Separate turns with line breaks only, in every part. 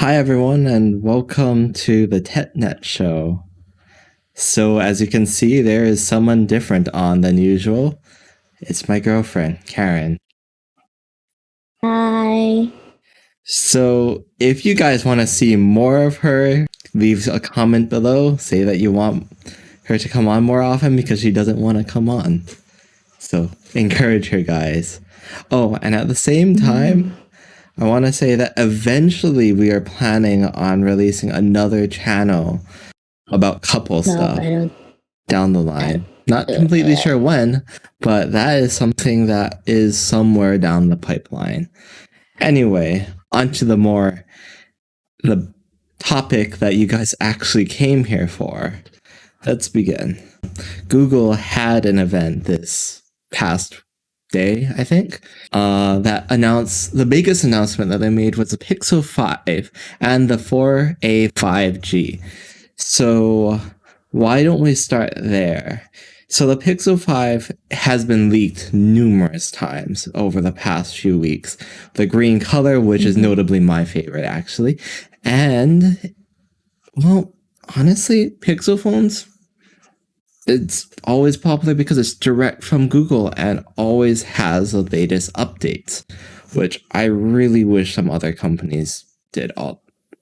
Hi, everyone, and welcome to the TechNet show. So, as you can see, there is someone different on than usual. It's my girlfriend, Karen.
Hi.
So, if you guys want to see more of her, leave a comment below. Say that you want her to come on more often because she doesn't want to come on. So, encourage her, guys. Oh, and at the same time, I want to say that eventually we are planning on releasing another channel about couple stuff down the line. Not completely sure when, but that is something that is somewhere down the pipeline. Anyway, on to the topic that you guys actually came here for. Let's begin. Google had an event this past day, I think, that announced the biggest announcement that they made was the Pixel 5 and the 4a 5G. So why don't we start there? So the Pixel 5 has been leaked numerous times over the past few weeks. The green color, which is notably my favorite, actually. And, well, honestly, Pixel phones, it's always popular because it's direct from Google and always has the latest updates, which I really wish some other companies did a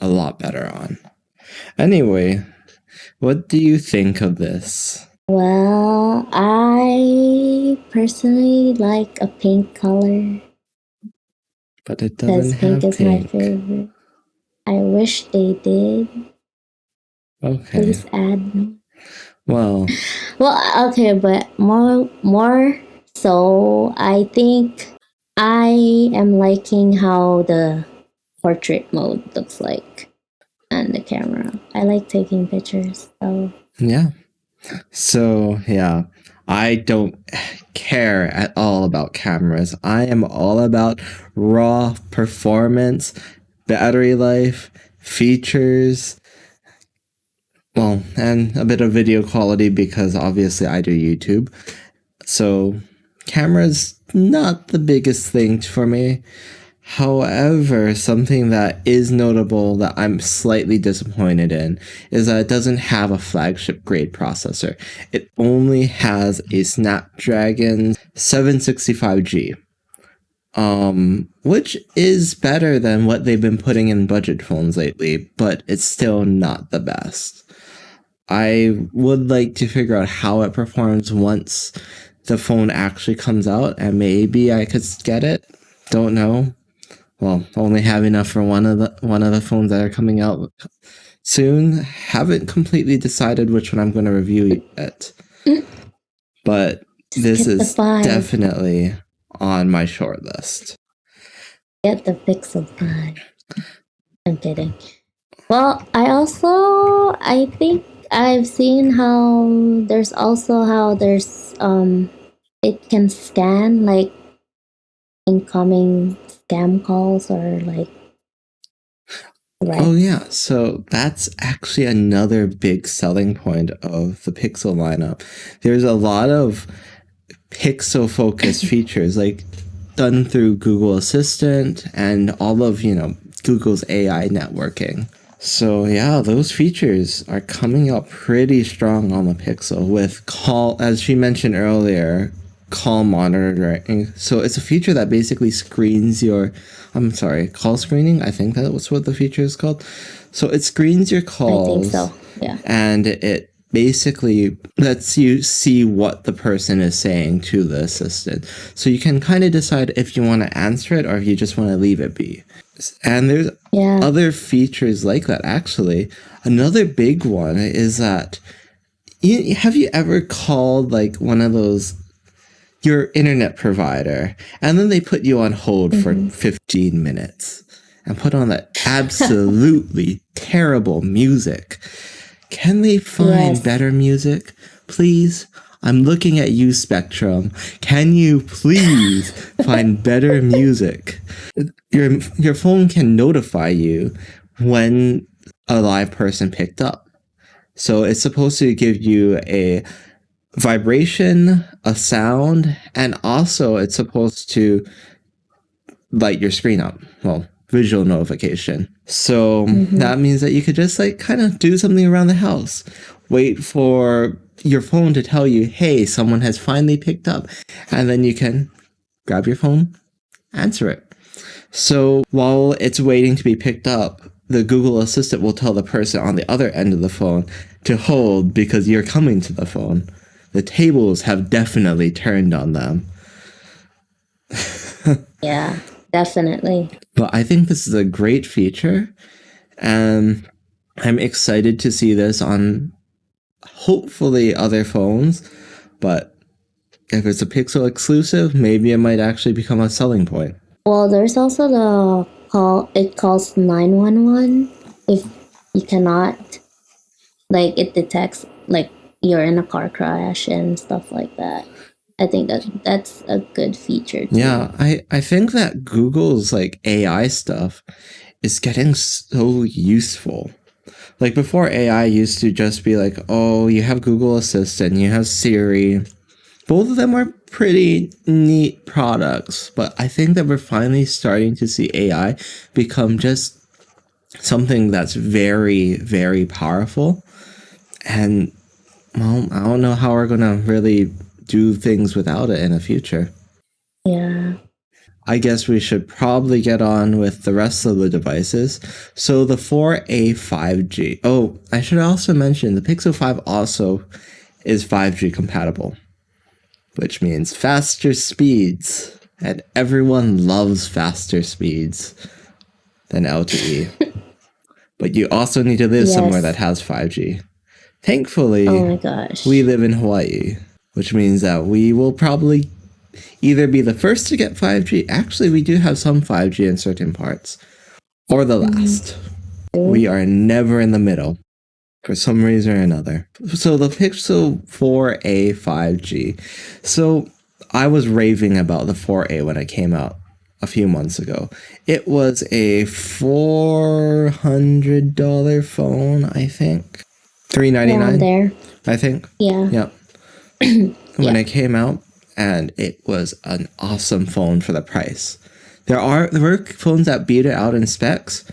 lot better on. Anyway, what do you think of this?
Well, I personally like a pink color.
But it doesn't have pink.
Because pink is my favorite. I wish they did.
Okay.
Please add.
Well,
okay, but more so, I think I am liking how the portrait mode looks like on the camera. I like taking pictures, so
yeah. So, yeah, I don't care at all about cameras. I am all about raw performance, battery life, features, well, and a bit of video quality because obviously I do YouTube. So, camera's not the biggest thing for me. However, something that is notable that I'm slightly disappointed in is that it doesn't have a flagship grade processor. It only has a Snapdragon 765G, which is better than what they've been putting in budget phones lately, but it's still not the best. I would like to figure out how it performs once the phone actually comes out, and maybe I could get it. Don't know. Well, only have enough for one of the phones that are coming out soon. Haven't completely decided which one I'm going to review yet. But this is definitely on my short list.
Get the Pixel 5. I'm kidding. Well, I think I've seen how there's it can scan like incoming scam calls or like.
Right. Oh yeah, so that's actually another big selling point of the Pixel lineup. There's a lot of Pixel focused features like done through Google Assistant and all of, Google's AI networking. So yeah, those features are coming up pretty strong on the Pixel with as she mentioned earlier, call monitoring. So it's a feature that basically screens call screening. I think that's what the feature is called. So it screens your calls.
I think so, yeah.
And it basically lets you see what the person is saying to the assistant. So you can kind of decide if you want to answer it or if you just want to leave it be. And there's other features like that, actually. Another big one is that, have you ever called like one of those, your internet provider, and then they put you on hold for 15 minutes and put on that absolutely terrible music? Can they find better music, please? I'm looking at you, Spectrum. Can you please find better music? Your phone can notify you when a live person picked up. So it's supposed to give you a vibration, a sound, and also it's supposed to light your screen up. Well, visual notification. So that means that you could just like kind of do something around the house. Wait for your phone to tell you, hey, someone has finally picked up. And then you can grab your phone, answer it. So while it's waiting to be picked up, the Google Assistant will tell the person on the other end of the phone to hold because you're coming to the phone. The tables have definitely turned on them.
Yeah, definitely.
But I think this is a great feature, and I'm excited to see this on hopefully other phones. But if it's a Pixel exclusive, maybe it might actually become a selling point.
Well, there's also the call. It calls 911 if you cannot, like, it detects like you're in a car crash and stuff like that. I think that's a good feature too.
Yeah, I think that Google's like AI stuff is getting so useful. Like before, AI used to just be like, oh, you have Google Assistant, you have Siri. Both of them are pretty neat products, but I think that we're finally starting to see AI become just something that's very, very powerful. And, well, I don't know how we're going to really do things without it in the future.
Yeah.
I guess we should probably get on with the rest of the devices. So the 4A 5G. Oh, I should also mention the Pixel 5 also is 5G compatible, which means faster speeds. And everyone loves faster speeds than LTE. But you also need to live somewhere that has 5G. Thankfully,
Oh my gosh.
we live in Hawaii, which means that we will probably either be the first to get 5G. Actually, we do have some 5G in certain parts. Or the last. We are never in the middle for some reason or another. So the Pixel 4a 5G. So I was raving about the 4a when it came out a few months ago. It was a $400 phone, I think. $399
there.
I think.
Yeah.
Yep. When it came out, and it was an awesome phone for the price. There were phones that beat it out in specs,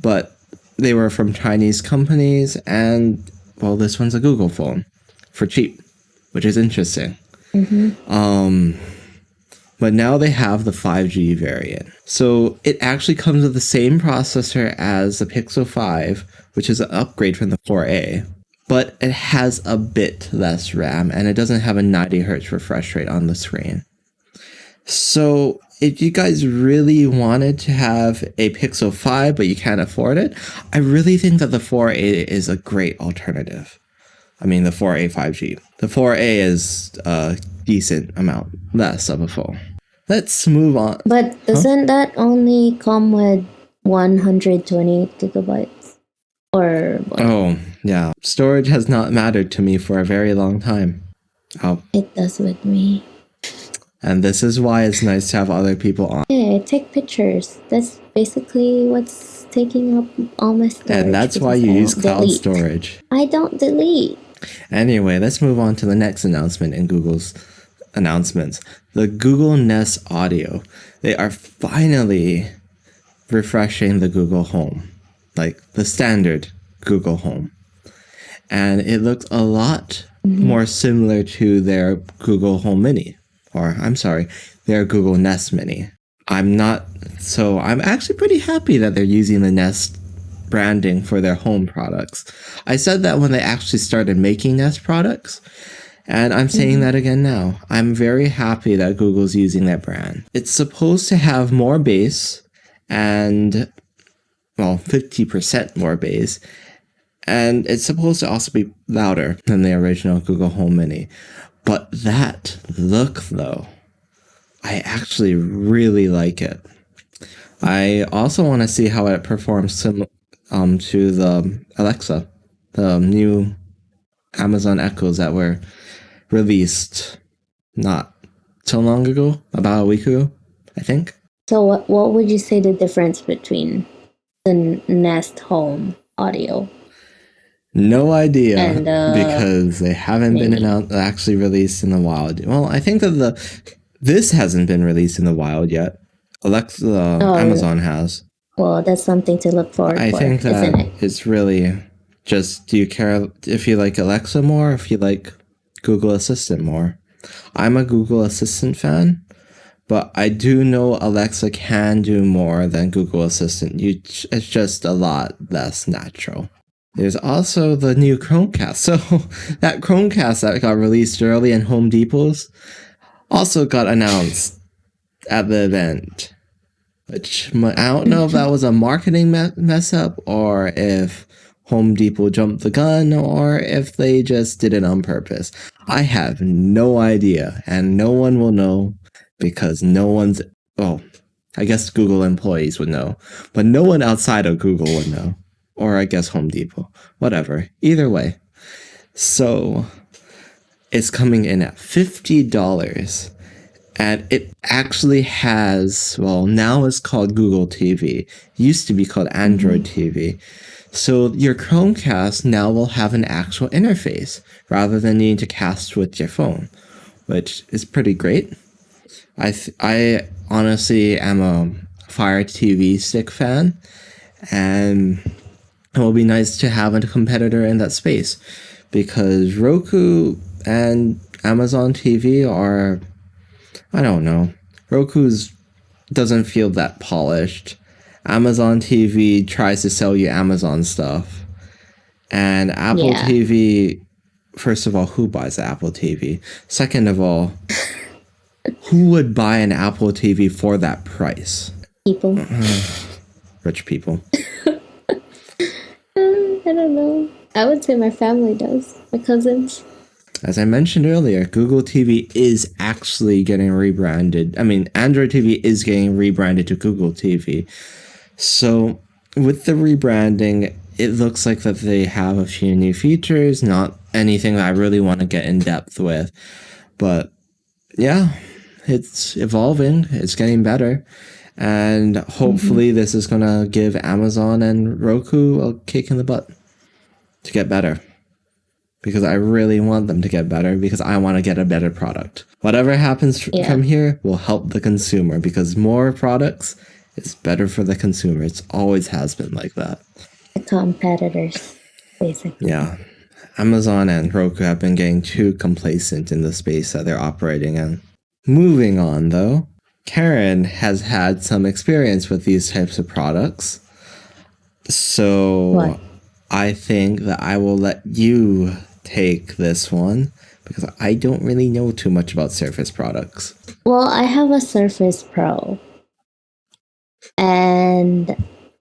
but they were from Chinese companies, and well, this one's a Google phone for cheap, which is interesting. But now they have the 5G variant. So it actually comes with the same processor as the Pixel 5, which is an upgrade from the 4a. But it has a bit less RAM, and it doesn't have a 90 hertz refresh rate on the screen. So if you guys really wanted to have a Pixel 5, but you can't afford it, I really think that the 4a is a great alternative. I mean, the 4a 5G. The 4a is a decent amount less of a phone. Let's move on.
But doesn't that only come with 128 gigabytes? Or what?
Oh, yeah. Storage has not mattered to me for a very long time. Oh.
It does with me.
And this is why it's nice to have other people on.
Yeah, take pictures. That's basically what's taking up all my storage.
And that's why you use cloud storage.
I don't delete.
Anyway, let's move on to the next announcement in Google's announcements. The Google Nest Audio. They are finally refreshing the Google Home. Like the standard Google Home. And it looks a lot more similar to their Google Home Mini. Or, I'm sorry, their Google Nest Mini. I'm actually pretty happy that they're using the Nest branding for their home products. I said that when they actually started making Nest products, and I'm saying that again now. I'm very happy that Google's using that brand. It's supposed to have more bass and, well, 50% more bass, and it's supposed to also be louder than the original Google Home Mini. But that look, though, I actually really like it. I also want to see how it performs to the Alexa, the new Amazon Echoes that were released not so long ago, about a week ago, I think.
So what would you say the difference between the Nest Home Audio?
No idea, because they haven't been actually released in the wild. Well, I think that this hasn't been released in the wild yet. Amazon has.
Well, that's something to look forward
I
for,
think that
isn't it?
it's really just, do you care if you like Alexa more, or if you like Google Assistant more? I'm a Google Assistant fan, but I do know Alexa can do more than Google Assistant. It's just a lot less natural. There's also the new Chromecast. So that Chromecast that got released early in Home Depot's also got announced at the event. Which I don't know if that was a marketing mess up, or if Home Depot jumped the gun, or if they just did it on purpose. I have no idea, and no one will know because no one's. Oh, I guess Google employees would know, but no one outside of Google would know. Or I guess Home Depot. Whatever. Either way. So it's coming in at $50. And it actually has, well, now it's called Google TV. Used to be called Android TV. So your Chromecast now will have an actual interface rather than needing to cast with your phone, which is pretty great. I honestly am a Fire TV Stick fan, and it will be nice to have a competitor in that space, because Roku and Amazon TV are, I don't know. Roku's doesn't feel that polished. Amazon TV tries to sell you Amazon stuff. And Apple
Yeah.
TV, first of all, who buys Apple TV? Second of all, who would buy an Apple TV for that price?
People.
Rich people.
I don't know. I would say my family does. My cousins.
As I mentioned earlier, Google TV is actually getting rebranded. I mean, Android TV is getting rebranded to Google TV. So with the rebranding, it looks like that they have a few new features, not anything that I really want to get in depth with. But yeah, it's evolving, it's getting better. And hopefully this is going to give Amazon and Roku a kick in the butt to get better. Because I really want them to get better, because I want to get a better product. Whatever happens from here will help the consumer, because more products is better for the consumer. It's always has been like that.
The competitors, basically.
Yeah. Amazon and Roku have been getting too complacent in the space that they're operating in. Moving on, though, Karen has had some experience with these types of products. So
What?
I think that I will let you take this one, because I don't really know too much about Surface products.
Well, I have a Surface Pro. And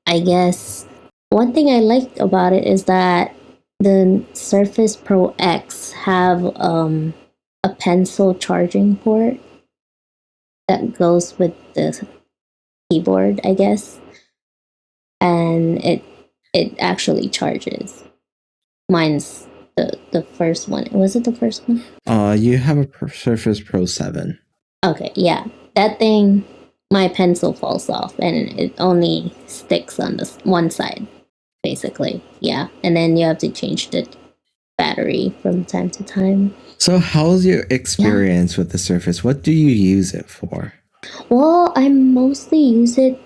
I guess one thing I liked about it is that the Surface Pro X have a pencil charging port that goes with the keyboard, I guess. And it actually charges. Mine's the first one. Was it the first one?
You have a Surface Pro 7.
Okay, yeah. That thing, my pencil falls off and it only sticks on the one side, basically. Yeah. And then you have to change the battery from time to time.
So how's your experience with the Surface? What do you use it for?
Well, I mostly use it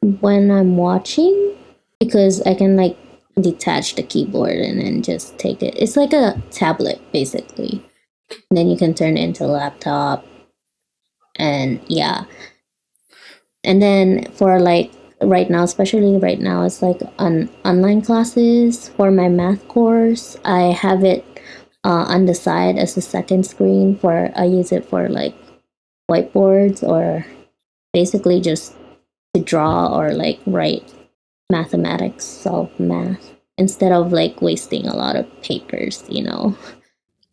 when I'm watching, because I can like detach the keyboard and then just take it. It's like a tablet, basically. And then you can turn it into a laptop. And yeah. And then for like right now, especially right now, it's like on online classes for my math course. I have it on the side as a second screen. I use it for like whiteboards, or basically just to draw or like write mathematics, solve math, instead of like wasting a lot of papers,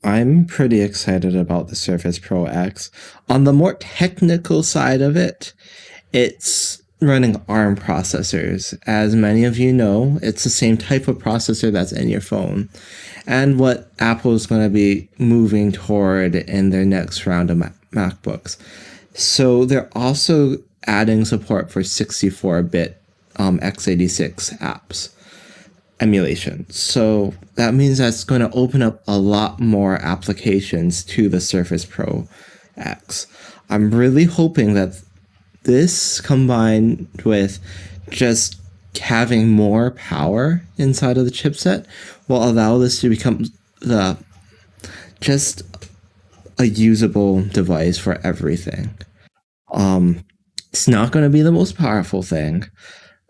I'm pretty excited about the Surface Pro X. On the more technical side of it, it's running ARM processors. As many of you know, it's the same type of processor that's in your phone, and what Apple is going to be moving toward in their next round of MacBooks. So they're also adding support for 64-bit x86 apps emulation. So that means that's going to open up a lot more applications to the Surface Pro X. I'm really hoping that this combined with just having more power inside of the chipset will allow this to become just a usable device for everything. It's not going to be the most powerful thing,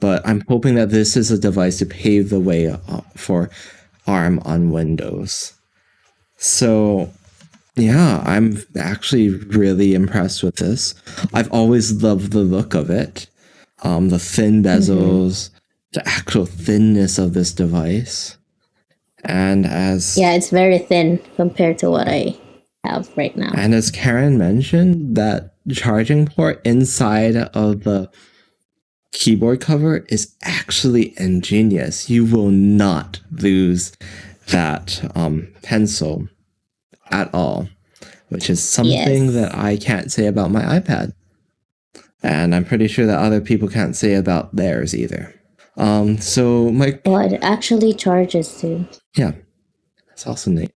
but I'm hoping that this is a device to pave the way for ARM on Windows. So yeah, I'm actually really impressed with this. I've always loved the look of it. The thin bezels, the actual thinness of this device. And
Yeah, it's very thin compared to what I have right now.
And as Karen mentioned, that charging port inside of the keyboard cover is actually ingenious. You will not lose that pencil at all, which is something that I can't say about my iPad. And I'm pretty sure that other people can't say about theirs either. So my...
Well, it actually charges too.
Yeah, that's also neat.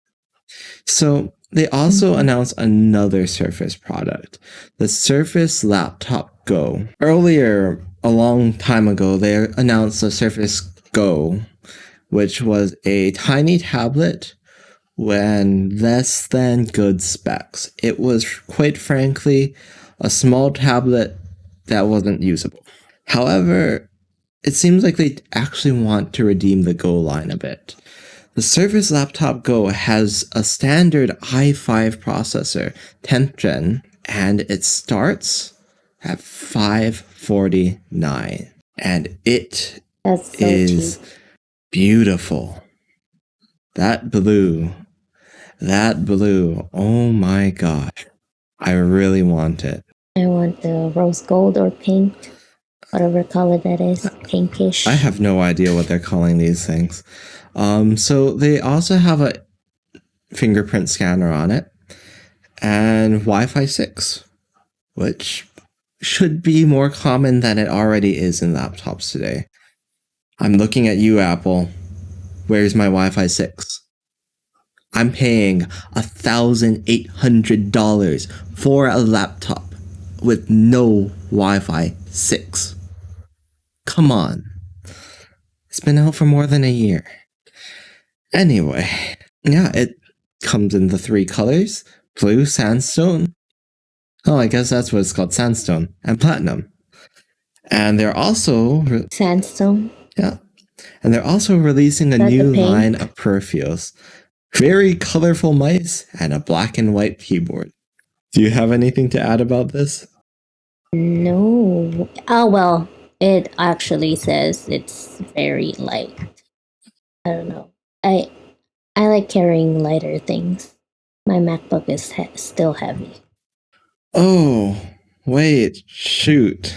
So they also announced another Surface product, the Surface Laptop Go. Earlier, a long time ago, they announced the Surface Go, which was a tiny tablet with less than good specs. It was, quite frankly, a small tablet that wasn't usable. However, it seems like they actually want to redeem the Go line a bit. The Surface Laptop Go has a standard i5 processor, 10th gen, and it starts at $549. And it is beautiful. That blue, oh my gosh. I really want it.
I want the rose gold or pink, whatever color that is, pinkish.
I have no idea what they're calling these things. So they also have a fingerprint scanner on it and Wi-Fi 6, which should be more common than it already is in laptops today. I'm looking at you, Apple. Where's my Wi-Fi 6? I'm paying $1,800 for a laptop with no Wi-Fi 6. Come on. It's been out for more than a year. Anyway, yeah, it comes in the 3 colors, blue, sandstone. Oh, I guess that's what it's called, sandstone, and platinum. And they're also...
Sandstone?
Yeah. And they're also releasing a new line of peripherals. Very colorful mice and a black and white keyboard. Do you have anything to add about this?
No. Oh, well, it actually says it's very light. I don't know. I like carrying lighter things. My MacBook is still heavy.
Oh, wait, shoot.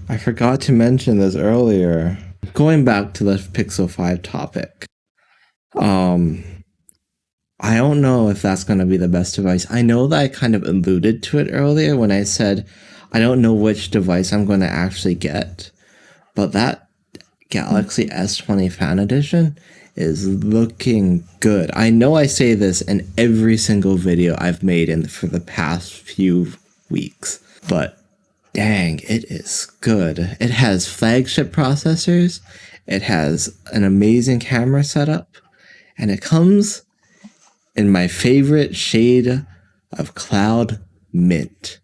I forgot to mention this earlier. Going back to the Pixel 5 topic. I don't know if that's going to be the best device. I know that I kind of alluded to it earlier when I said I don't know which device I'm going to actually get. But that Galaxy S20 Fan Edition is looking good. I know I say this in every single video I've made for the past few weeks, but dang, it is good. It has flagship processors, it has an amazing camera setup, and it comes in my favorite shade of cloud mint,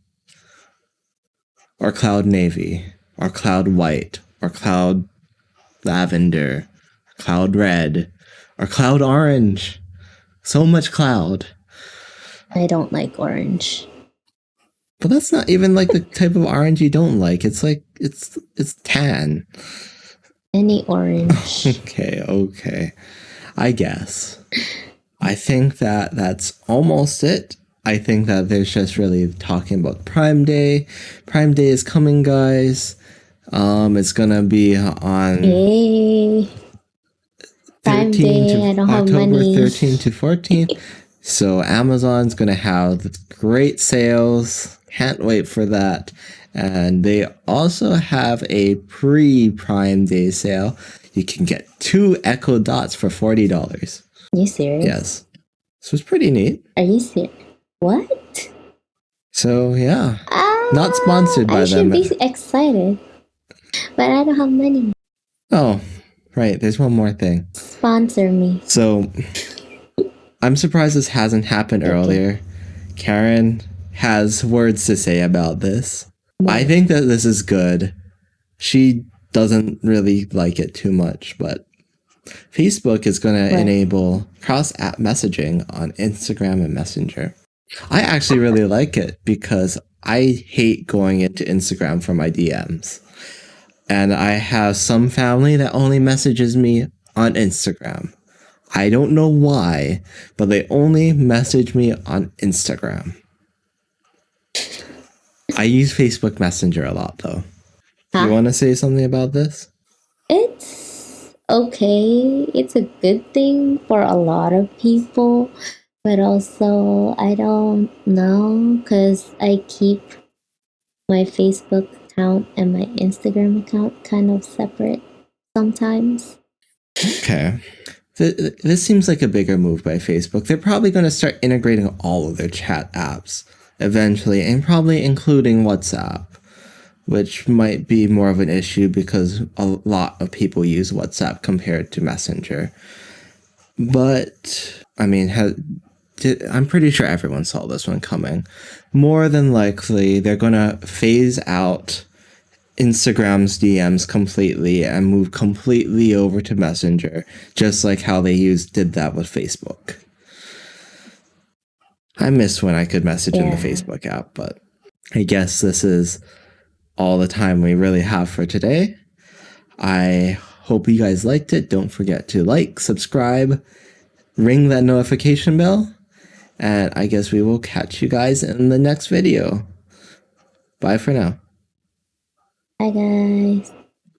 or cloud navy, or cloud white, or cloud lavender, cloud red, or cloud orange. So much cloud.
I don't like orange.
But that's not even like the type of orange you don't like. It's like, it's tan.
Any orange.
Okay. I guess. I think that's almost it. I think that there's just really talking about Prime Day. Prime Day is coming, guys. It's gonna be on
Prime Day, I don't have
October
money.
13th to 14th. So Amazon's gonna have great sales. Can't wait for that. And they also have a pre-Prime Day sale. You can get 2 Echo Dots for $40.
Are you serious?
Yes. So it's pretty neat.
Are you serious? What?
So yeah. Not sponsored by
I should
them.
be excited, but I don't have money.
Oh, right. There's one more thing.
Sponsor me.
So, I'm surprised this hasn't happened earlier. Karen has words to say about this. I think that this is good. She doesn't really like it too much, but Facebook is going to enable cross-app messaging on Instagram and Messenger. I actually really like it because I hate going into Instagram for my DMs. And I have some family that only messages me on Instagram. I don't know why, but they only message me on Instagram. I use Facebook Messenger a lot, though. You want to say something about this?
It's okay. It's a good thing for a lot of people, but also I don't know because I keep my Facebook account and my Instagram account kind of separate sometimes.
Okay. This seems like a bigger move by Facebook. They're probably going to start integrating all of their chat apps eventually, and probably including WhatsApp, which might be more of an issue because a lot of people use WhatsApp compared to Messenger. But, I mean, I'm pretty sure everyone saw this one coming. More than likely, they're going to phase out Instagram's DMs completely and move completely over to Messenger, just like how they did that with Facebook. I miss when I could message in the Facebook app, but I guess this is all the time we really have for today. I hope you guys liked it. Don't forget to like, subscribe, ring that notification bell, and I guess we will catch you guys in the next video. Bye for now.
Bye, guys.